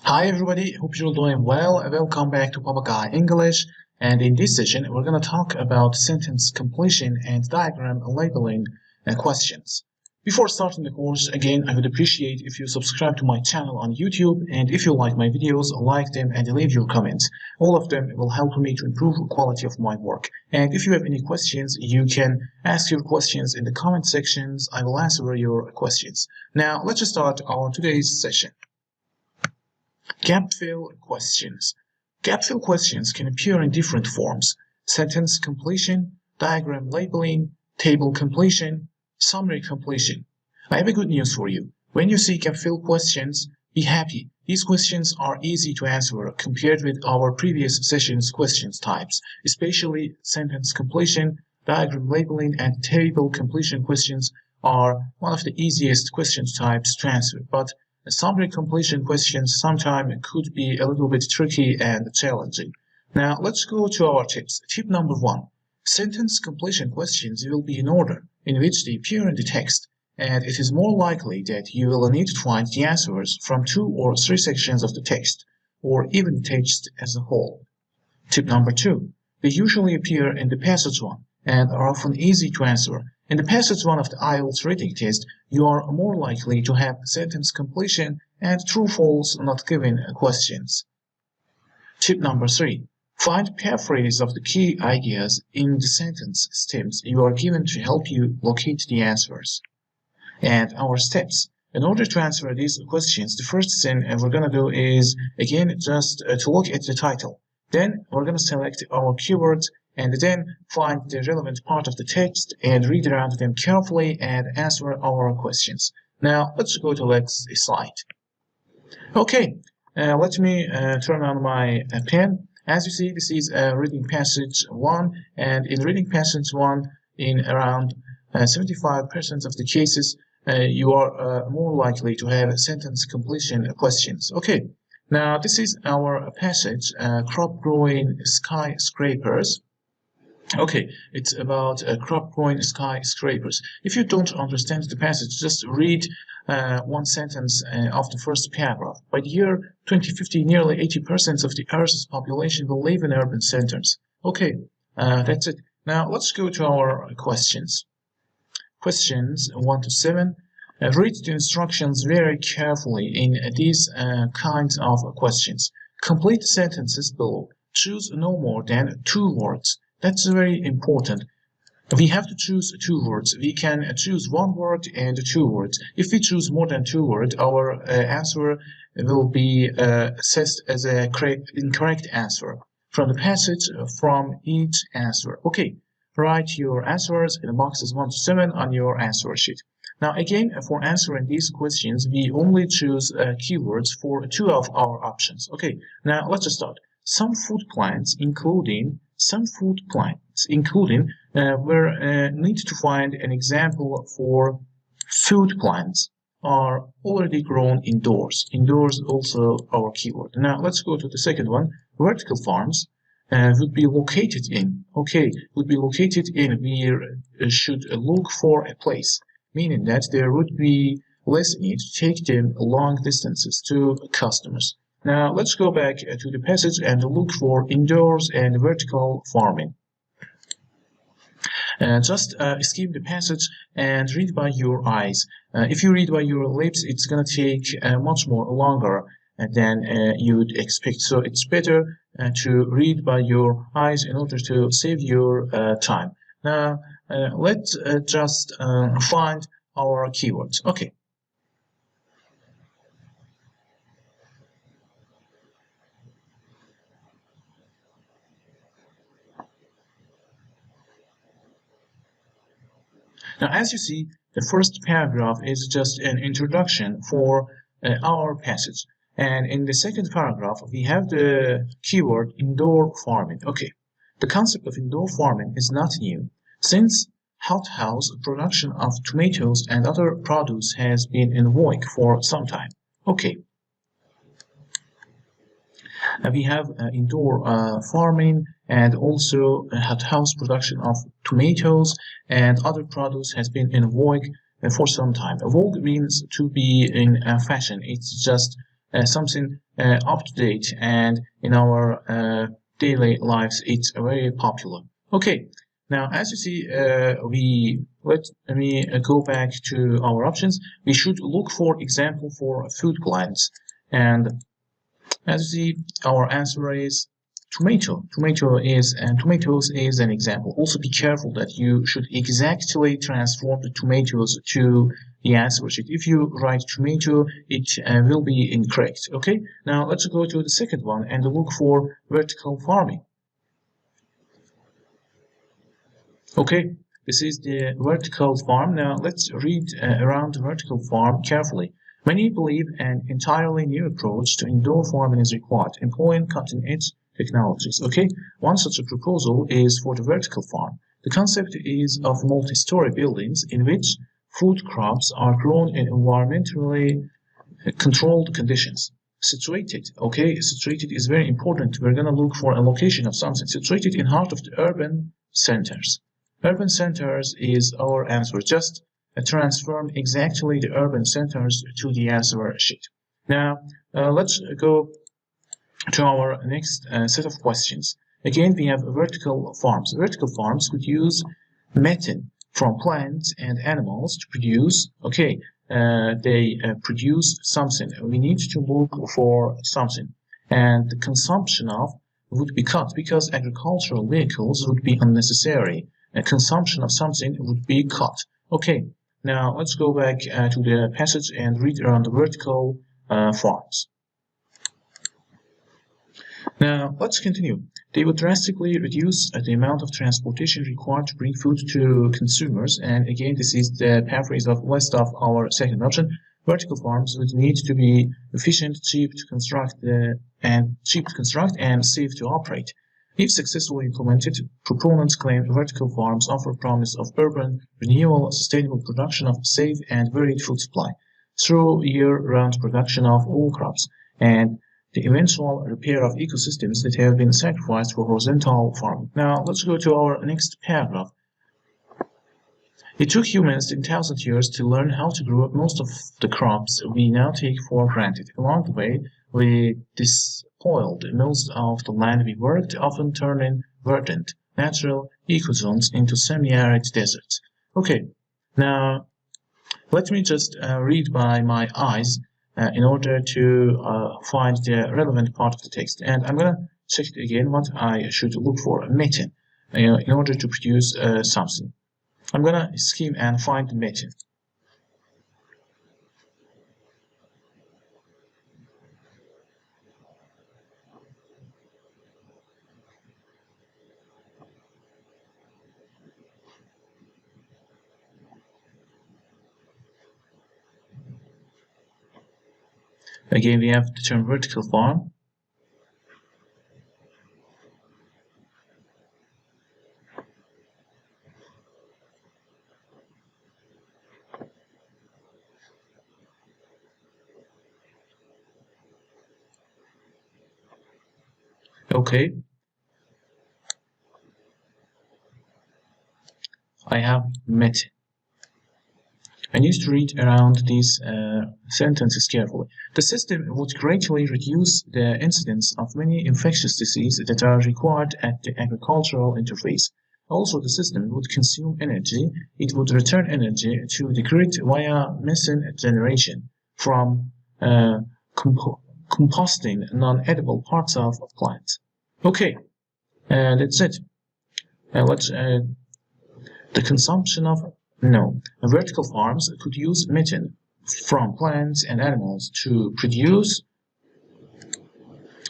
Hi everybody, hope you're doing well. Welcome back to Papagei English. And in this session, we're going to talk about sentence completion and diagram labeling questions. Before starting the course, again, I would appreciate if you subscribe to my channel on YouTube, and if you like my videos, like them and leave your comments. All of them will help me to improve the quality of my work. And if you have any questions, you can ask your questions in the comment sections. I will answer your questions. Now, let's start our today's session. Gap fill questions. Gap fill questions can appear in different forms: sentence completion, diagram labeling, table completion, summary completion. I have a good news for you. When you see gap fill questions, be happy. These questions are easy to answer compared with our previous session's questions types, especially sentence completion, diagram labeling, and table completion questions are one of the easiest questions types to answer. But summary completion questions sometimes could be a little bit tricky and challenging. Now let's go to our tips. Tip number 1. Sentence completion questions will be in order in which they appear in the text, and it is more likely that you will need to find the answers from 2 or 3 sections of the text, or even the text as a whole. Tip number 2. They usually appear in the passage 1 and are often easy to answer. In the passage 1 of the IELTS reading test, you are more likely to have sentence completion and true-false not given questions. Tip number 3. Find paraphrases of the key ideas in the sentence stems you are given to help you locate the answers. And our steps. In order to answer these questions, the first thing we're going to do is, again, just to look at the title. Then we're going to select our keywords and then find the relevant part of the text and read around them carefully and answer our questions. Now, let's go to the next slide. Okay, let me turn on my pen. As you see, this is reading passage 1, and in reading passage 1, in around 75% of the cases, you are more likely to have sentence completion questions. Okay, now this is our passage, crop growing skyscrapers. Okay, it's about crop growing skyscrapers. If you don't understand the passage, just read one sentence of the first paragraph. By the year 2050, nearly 80% of the Earth's population will live in urban centers. Okay, that's it. Now let's go to our questions. Questions 1 to 7. Read the instructions very carefully in these kinds of questions. Complete sentences below. Choose no more than 2 words. That's very important. We have to choose 2 words. We can choose 1 word and 2 words. If we choose more than 2 words, our answer will be assessed as an incorrect answer from the passage from each answer. Okay, write your answers in the boxes 1 to 7 on your answer sheet. Now again, for answering these questions, we only choose keywords for 2 of our options. Okay, now let's just start. Some food plants, including where need to find an example for food plants are already grown indoors. Indoors also our keyword. Now let's go to the second one. Vertical farms would be located in. Okay, would be located in. We should look for a place, meaning that there would be less need to take them long distances to customers. Now let's go back to the passage and look for indoors and vertical farming. Just skim the passage and read by your eyes. If you read by your lips, it's going to take much more longer than you'd expect. So it's better to read by your eyes in order to save your time. Now let's just find our keywords. Okay. Now, as you see, the first paragraph is just an introduction for our passage. And in the second paragraph, we have the keyword indoor farming. Okay, the concept of indoor farming is not new. Since hothouse production of tomatoes and other produce has been in vogue for some time. Okay. We have indoor farming and also hothouse production of tomatoes and other produce has been in vogue for some time. Vogue means to be in fashion. It's just something up to date, and in our daily lives it's very popular. Okay, now as you see, let me go back to our options. We should look for example for food plants, and as you see, our answer is tomato. Tomatoes is an example. Also be careful that you should exactly transform the tomatoes to the answer sheet. If you write tomato, it will be incorrect. Okay, now let's go to the second one and look for vertical farming. Okay, this is the vertical farm. Now let's read around the vertical farm carefully. Many believe an entirely new approach to indoor farming is required, employing cutting-edge technologies. Okay, one such a proposal is for the vertical farm. The concept is of multi-story buildings in which food crops are grown in environmentally controlled conditions. Situated, okay, situated is very important. We're going to look for a location of something. Situated in heart of the urban centers. Urban centers is our answer. Just transform exactly the urban centers to the answer sheet. Now, let's go to our next set of questions. Again, we have vertical farms. Vertical farms could use methane from plants and animals to produce, okay, they produce something. We need to look for something. And the consumption of would be cut because agricultural vehicles would be unnecessary. Consumption of something would be cut. Okay, now let's go back to the passage and read around the vertical farms. Now let's continue. They would drastically reduce the amount of transportation required to bring food to consumers. And again, this is the paraphrase of list of our second option. Vertical farms would need to be efficient, cheap to construct, and safe to operate. If successfully implemented, proponents claim vertical farms offer promise of urban renewal, sustainable production of safe and varied food supply through year-round production of all crops, and the eventual repair of ecosystems that have been sacrificed for horizontal farming. Now, let's go to our next paragraph. It took humans 10,000 years to learn how to grow most of the crops we now take for granted. Along the way, we despoiled most of the land we worked, often turning verdant, natural ecozones into semi-arid deserts. Okay, now let me just read by my eyes in order to find the relevant part of the text. And I'm going to check it again what I should look for, methane, in order to produce something. I'm going to skim and find the methane. Again, we have the term vertical farm. Okay. I have methane. I need to read around these sentences carefully. The system would greatly reduce the incidence of many infectious diseases that are required at the agricultural interface. Also, the system would consume energy. It would return energy to the grid via methane generation from composting non-edible parts of plants. Okay, that's it. The consumption of vertical farms could use methane from plants and animals to produce.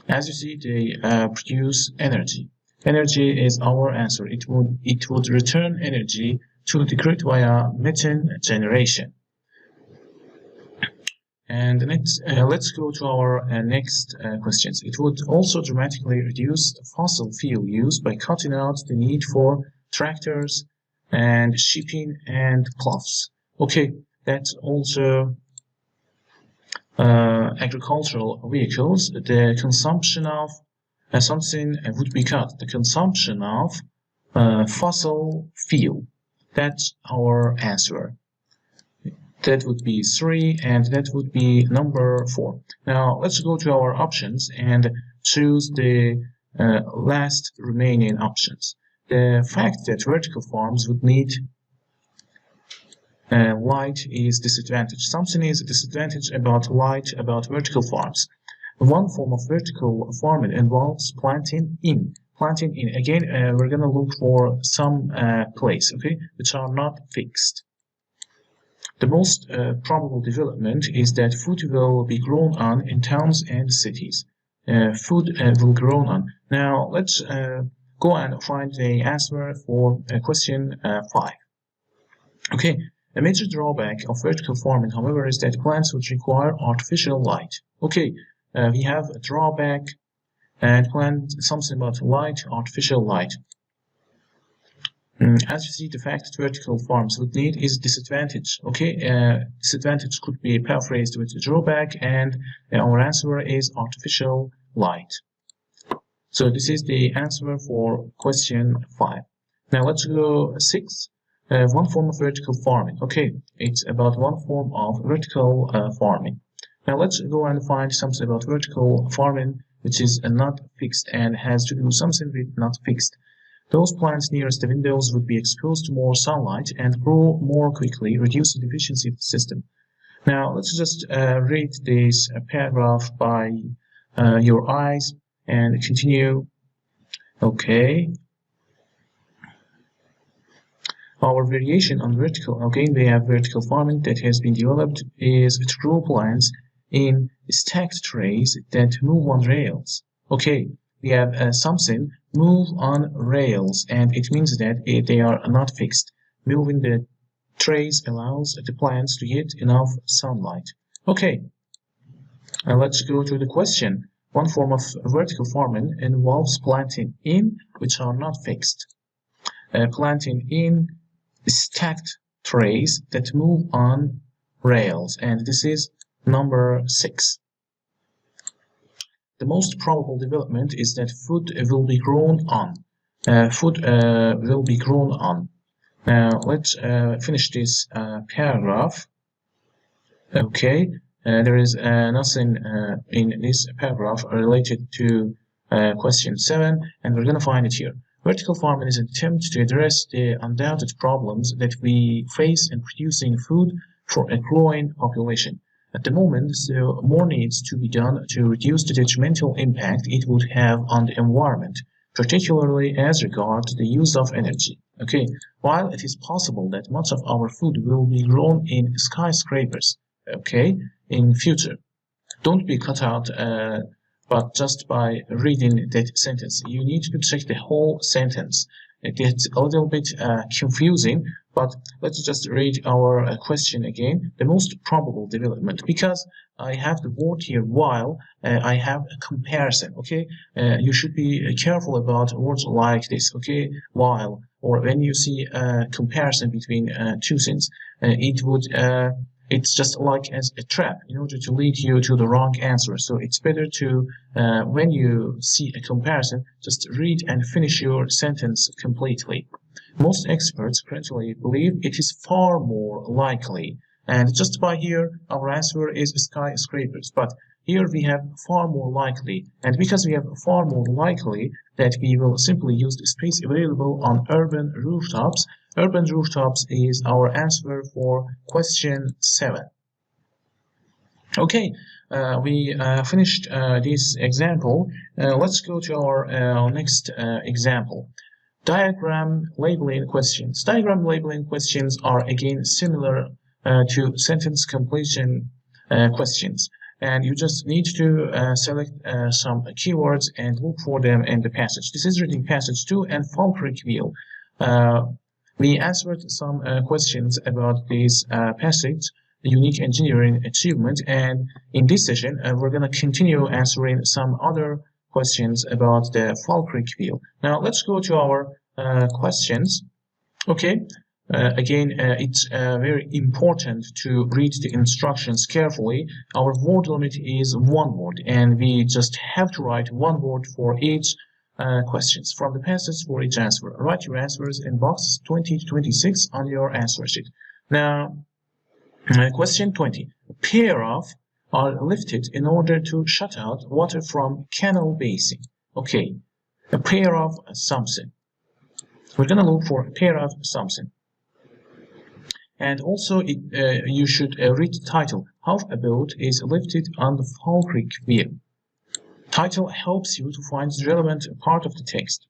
As you see, they produce energy. Energy is our answer. It would return energy to the grid via methane generation. And let's go to our next questions. It would also dramatically reduce fossil fuel use by cutting out the need for tractors and shipping and plows. Okay, that's also agricultural vehicles. The consumption of something would be cut. The consumption of fossil fuel. That's our answer. That would be 3, and that would be number 4. Now let's go to our options and choose the last remaining options. The fact that vertical farms would need light is disadvantage. Something is disadvantage about light about vertical farms. One form of vertical farming involves planting in. Planting in. Again, we're going to look for some place, okay, which are not fixed. The most probable development is that food will be grown on in towns and cities. Food will grow on. Now, let's go and find the answer for question 5. Okay, a major drawback of vertical farming, however, is that plants would require artificial light. Okay, we have a drawback and plant something about light, artificial light. As you see, the fact that vertical farms would need is disadvantage. Okay, disadvantage could be paraphrased with drawback, and our answer is artificial light. So this is the answer for question 5. Now let's go 6. One form of vertical farming. Okay, it's about one form of vertical farming. Now let's go and find something about vertical farming which is not fixed and has to do something with not fixed. Those plants nearest the windows would be exposed to more sunlight and grow more quickly, reducing the efficiency of the system. Now, let's just read this paragraph by your eyes and continue. Okay. Our variation on vertical, again, we have vertical farming that has been developed is to grow plants in stacked trays that move on rails. Okay, we have something move on rails, and it means that they are not fixed. Moving the trays allows the plants to get enough sunlight. Okay, let's go to the question. One form of vertical farming involves planting in which are not fixed. Planting in stacked trays that move on rails, and this is number 6. The most probable development is that food will be grown on. Food will be grown on. Now let's finish this paragraph. Okay, there is nothing in this paragraph related to question 7, and we're going to find it here. Vertical farming is an attempt to address the undoubted problems that we face in producing food for a growing population. At the moment, so more needs to be done to reduce the detrimental impact it would have on the environment, particularly as regards the use of energy. Okay, while it is possible that much of our food will be grown in skyscrapers, okay, in future, don't be cut out but just by reading that sentence. You need to check the whole sentence. It gets a little bit confusing, but let's just read our question again. The most probable development, because I have the word here while I have a comparison, okay? You should be careful about words like this, okay? While, or when you see a comparison between two things, it's just like as a trap in order to lead you to the wrong answer. So it's better to, when you see a comparison, just read and finish your sentence completely. Most experts currently believe it is far more likely, and just by here, our answer is skyscrapers. But here we have far more likely, and because we have far more likely that we will simply use the space available on urban rooftops. Urban rooftops is our answer for question 7. Okay, we finished this example. Let's go to our next example. Diagram labeling questions. Diagram labeling questions are again similar to sentence completion questions. And you just need to select some keywords and look for them in the passage. This is reading passage 2 and fulcrum wheel. We answered some questions about this passage, the unique engineering achievement, and in this session, we're going to continue answering some other questions about the fulcrum wheel. Now, let's go to our questions. Okay, again, it's very important to read the instructions carefully. Our word limit is 1 word, and we just have to write 1 word for each questions from the passage for each answer. Write your answers in boxes 20 to 26 on your answer sheet. Now, Question 20. A pair of are lifted in order to shut out water from canal basin. Okay, a pair of something. We're going to look for a pair of something. And also, you should read the title. How a boat is lifted on the Fall Creek wheel. Title helps you to find the relevant part of the text.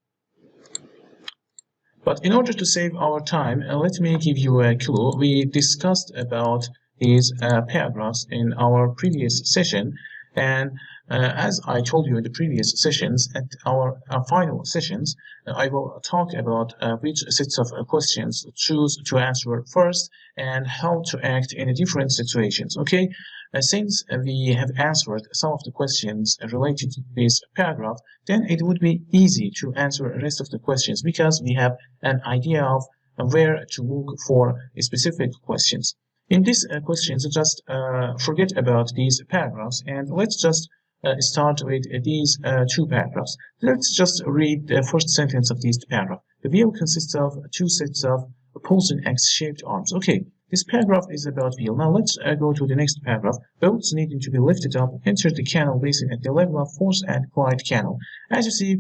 But in order to save our time, let me give you a clue. We discussed about these paragraphs in our previous session, and as I told you in the previous sessions, at our final sessions, I will talk about which sets of questions to choose to answer first and how to act in different situations. Okay, since we have answered some of the questions related to this paragraph, then it would be easy to answer the rest of the questions because we have an idea of where to look for specific questions. In these questions, just forget about these paragraphs and let's just start with these two paragraphs. Let's just read the first sentence of this paragraph. The wheel consists of two sets of opposing X-shaped arms. Okay, this paragraph is about wheel. Now let's go to the next paragraph. Boats needing to be lifted up enter the canal basin at the level of Force and Clyde Canal. As you see,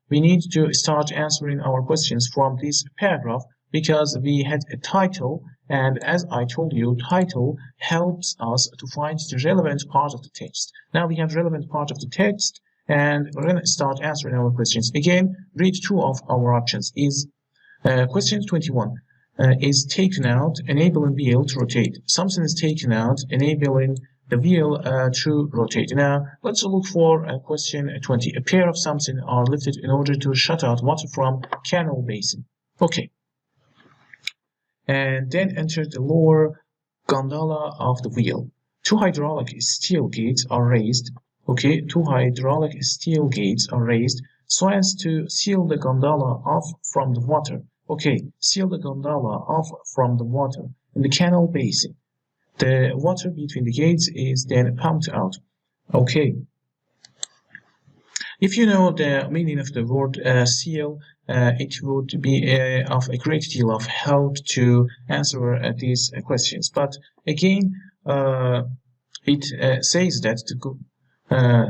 we need to start answering our questions from this paragraph because we had a title, and as I told you, title helps us to find the relevant part of the text. Now we have relevant part of the text, and we're going to start answering our questions. Again, read two of our options. Is question 21 is taken out, enabling wheel to rotate. Something is taken out, enabling the wheel to rotate. Now, let's look for question 20. A pair of something are lifted in order to shut out water from canal basin. Okay. And then enter the lower gondola of the wheel. Two hydraulic steel gates are raised. Okay, two hydraulic steel gates are raised so as to seal the gondola off from the water. Okay, seal the gondola off from the water in the canal basin. The water between the gates is then pumped out. Okay. If you know the meaning of the word seal, it would be of a great deal of help to answer these questions. But again, it says that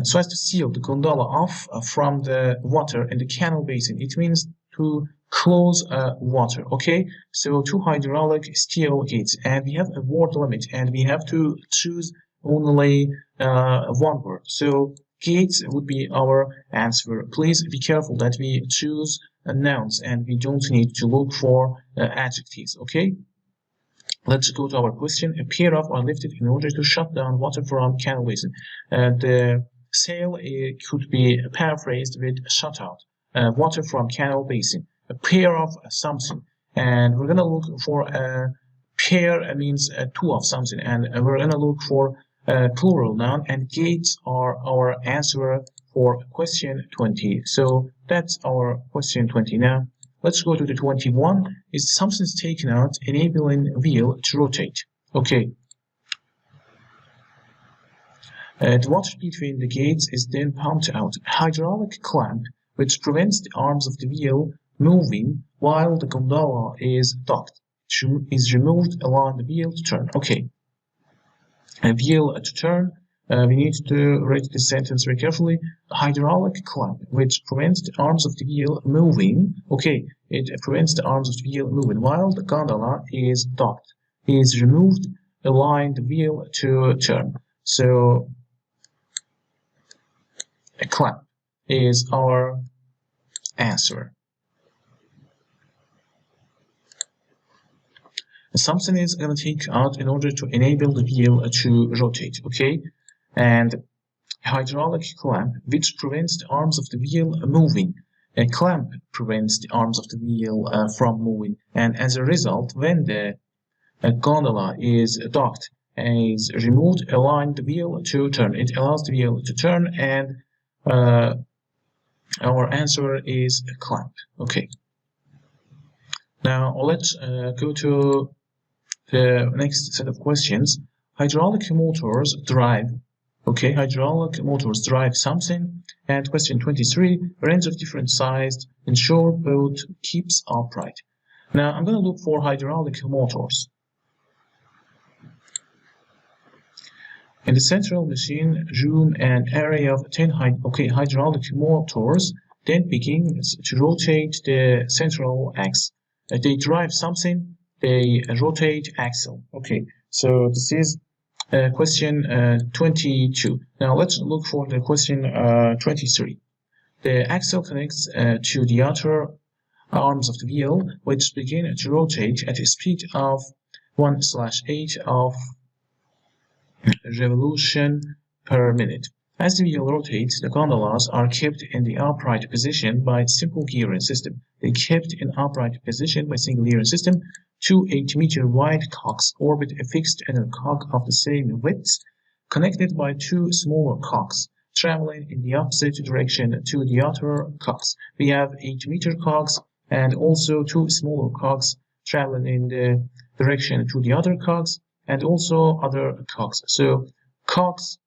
so as to seal the gondola off from the water in the canal basin. It means to close water. Okay, so two hydraulic steel gates, and we have a word limit, and we have to choose only one word. So gates would be our answer. Please be careful that we choose nouns and we don't need to look for adjectives. Okay, let's go to our question. A pair of are lifted in order to shut down water from canal basin. The sail could be paraphrased with shut out water from canal basin. A pair of something, and we're gonna look for a pair means two of something, and we're gonna look for plural noun, and gates are our answer for question 20. So that's our question 20. Now let's go to the 21. Is something's taken out, enabling wheel to rotate. Okay. The water between the gates is then pumped out. A hydraulic clamp which prevents the arms of the wheel moving while the gondola is docked is removed, allowing the wheel to turn. Okay. A wheel to turn. We need to read this sentence very carefully. A hydraulic clamp which prevents the arms of the wheel moving. Okay, it prevents the arms of the wheel moving while the gondola is docked. Is removed, allowing the wheel to turn. So a clamp is our answer. Something is going to take out in order to enable the wheel to rotate. Okay, and a hydraulic clamp which prevents the arms of the wheel moving. A clamp prevents the arms of the wheel from moving, and as a result, when the gondola is docked and is removed, allowing the wheel to turn. It allows the wheel to turn, and our answer is a clamp. Okay. Now let's go to the next set of questions. Hydraulic motors drive. Okay, hydraulic motors drive something. And question 23, a range of different sized ensure boat keeps upright. Now I'm going to look for hydraulic motors. In the central machine room, an array of 10 hydraulic motors then begins to rotate the central axle. They drive something, they rotate axle. Okay, so this is question 22. Now let's look for the question 23. The axle connects to the outer arms of the wheel, which begin to rotate at a speed of 1/8 of revolution per minute. As the wheel rotates, the gondolas are kept in the upright position by simple gearing system. They kept in upright position by single gearing system. Two 8-meter wide cogs orbit a fixed inner cog of the same width, connected by two smaller cogs, traveling in the opposite direction to the outer cogs. We have 8-meter cogs and also two smaller cogs traveling in the direction to the other cogs and also other cogs. So cogs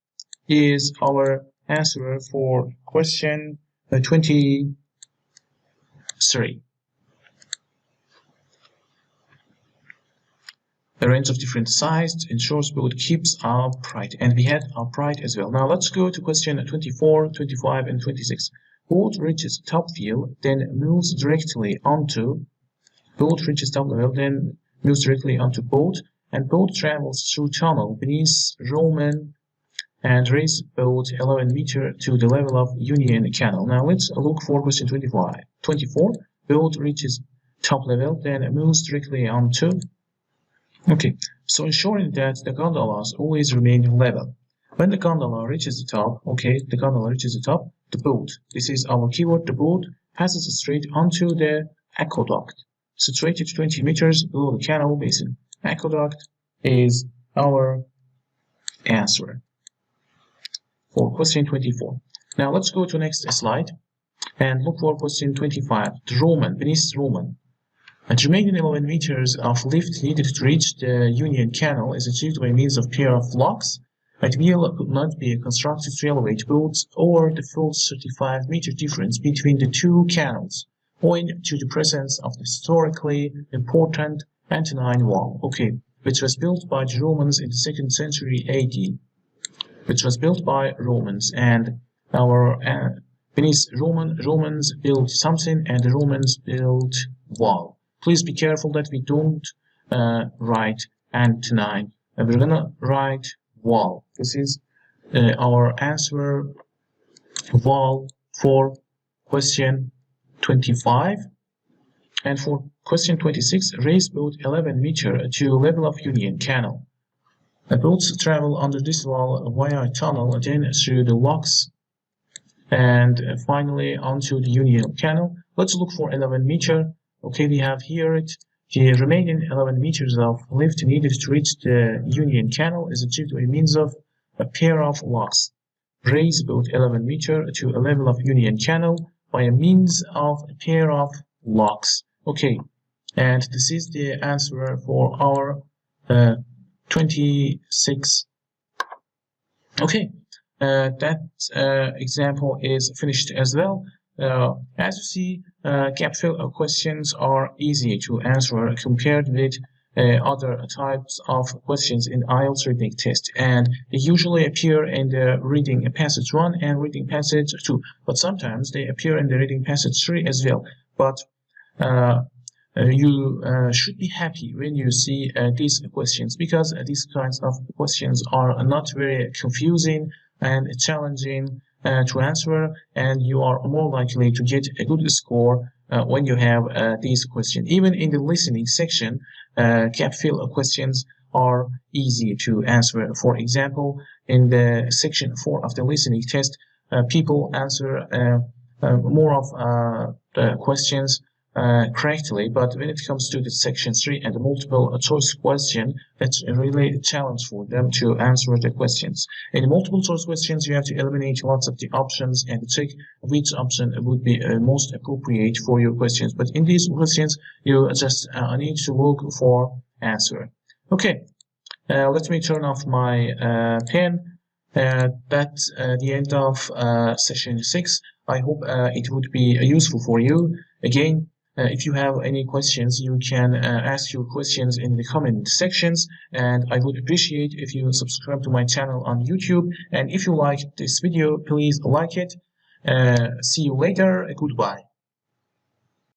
is our answer for question 23. A range of different sizes ensures boat keeps upright, and we had upright as well. Now let's go to question 24, 25, and 26. Boat reaches top field, then moves directly onto boat, and boat travels through tunnel beneath Roman and raise boat 11 meters to the level of Union Canal. Now let's look for question 25. 24. Boat reaches top level, then moves directly onto. Okay, so ensuring that the gondolas always remain level. When the gondola reaches the top, the boat, this is our keyword, the boat passes straight onto the aqueduct, situated 20 meters below the canal basin. Aqueduct is our answer for question 24. Now let's go to next slide and look for question 25. The Roman, beneath Roman. The remaining 11 meters of lift needed to reach the Union Canal is achieved by means of pair of locks. But wheel could not be constructed to elevate boats over the full 35-meter difference between the two canals, owing to the presence of the historically important Antonine Wall, which was built by the Romans in the 2nd century AD. And our beneath Romans built something, and the Romans built wall. Please be careful that we don't write Antonine. We're gonna write wall. This is our answer, wall, for question 25. And for question 26, raise boat 11 meters to level of Union Canal. The boats travel under this wall via a tunnel, then through the locks, and finally onto the Union Canal. Let's look for 11 meters. We have here it. The remaining 11 meters of lift needed to reach the Union Canal is achieved by means of a pair of locks. Raise boat 11 meters to a level of Union Canal by means of a pair of locks. And this is the answer for our 26. That example is finished as well. As you see, gap-fill questions are easy to answer compared with other types of questions in IELTS reading test, and they usually appear in the reading passage 1 and reading passage 2, but sometimes they appear in the reading passage 3 as well. But you should be happy when you see these questions, because these kinds of questions are not very confusing and challenging to answer, and you are more likely to get a good score when you have these questions. Even in the listening section, gap-fill questions are easy to answer. For example, in the section 4 of the listening test, people answer more of the questions correctly, but when it comes to the section 3 and the multiple choice question, that's really a challenge for them to answer the questions. In the multiple choice questions, you have to eliminate lots of the options and check which option would be most appropriate for your questions. But in these questions, you just need to look for answer. Let me turn off my pen. That's the end of session 6. I hope it would be useful for you. Again, If you have any questions, you can ask your questions in the comment sections, and I would appreciate if you subscribe to my channel on YouTube. And if you liked this video, please like it. See you later. Goodbye.